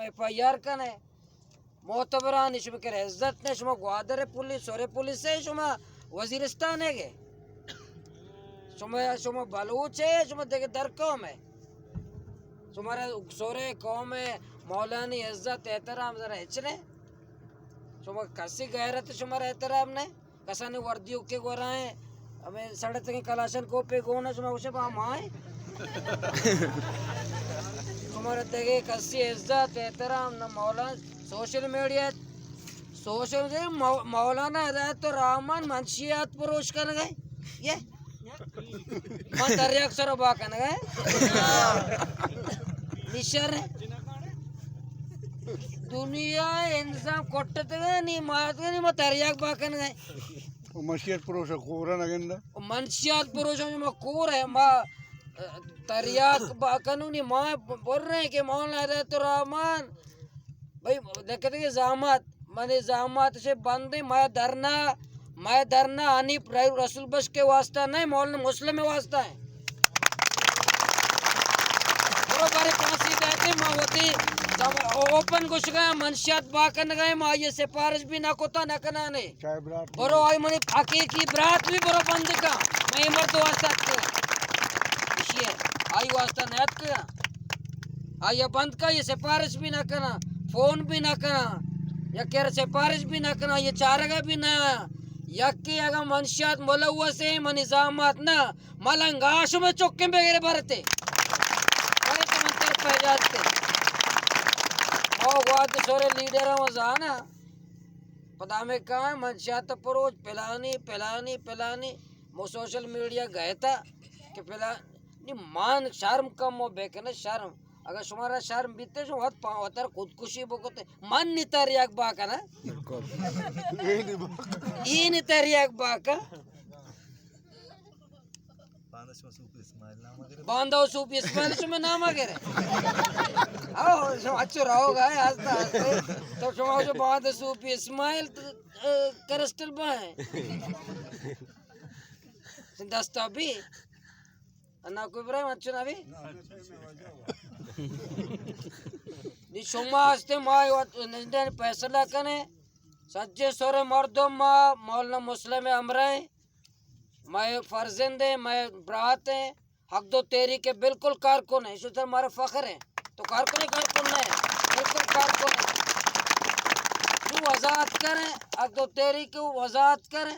FIR कने मोतबरान शुमा के इज्जत ने शुमा ग्वादर पुलिस सोरे पुलिस है शुमा वजीरिस्तान है के शुमा बलूच है शुमा देखे दर कौम है तुम्हारे सोरे कौम है मौलानी इज्जत एहतराम जरा हेचने शुमा कसी गैरत शुमारा एहतराम ने कसानी वर्दी उके गोराए हमें सड़क के कलाशन को पे गोना शुमा उसे पाम आए तुम्हारे देखे कसी इज्जत एहतराम न मौलाना सोशल मीडिया मौलाना हिदायत तो रहमान मंशियात फरोश कर गए ये मन दरिया अक्सर बाकन गए निशर दुनिया इंसान कोट्टते गए नहीं मारते नहीं मत दरिया बाकन गए मंशियात फरोश कोरा नगेंदा मंशियात फरोश में कोर है माँ तरियाक कानूनी माँ बोल रहे हैं कि मौलाना हिदायत तो रहमान भाई देखते कि जामात मैंने जामात से बंदे मैं धरना हनीफ रसूल बश के वास्ता नहीं मौलाना मुस्लिम में वास्ता है बरोबर फांसी देते माँ होती ओपन कुछ गए मंशियात बाकन गए माँ ये सिफारिश भी ना कोता न कना ने बरो आई मनी हकीकी बरात भी बरो बंद का मैं मर्द वास्ता के ये आई वास्ता नैत का आई ये बंद का ये सिफारिश भी ना करना फोन भी ना करना या कह सिफारिश भी ना करना ये चारेगा भी ना यक्की अगर मंशियात मोला हुआ से मन निजामात ना मलंगाश में चौके वगैरह भरते अरे तो मंतर पह जाते और वाद सोरे लीडर हैं वहाँ ना पता में कहाँ है मंशियात परोज पिलानी वो सोशल मीडिया गए था कि पिलानी मान शर्म कम हो बेके ना शर्म अगर तुम्हारा शर्म बीते जो बहुत पावतर खुदकुशी बकोते मन नहीं तरियाक बाका ना ये नहीं तरियाक बाका बांधो सूप इस्माइल में नाम आगे आओ जो अच्छो रहोगा हंसता हंसते तो तुम्हारा जो बांधो सूप इस्माइल करस्टल बाहे दस्ता भी अन्ना कोई इब्राहिम अच्छो ना भी निशुमास्ते माय निंदे फैसला कने सच्चे सोरे मर्दों माँ मौलाना मुस्लिम अमरे मैं फर्जिंदे मैं ब्रात है हक दो तेरी के बिल्कुल कारकुन है इसी तरह हमारा फख्र है तो कारकुन है बिल्कुल कारकुन है तू वजाहत करें हक दो तेरी की वजाहत करें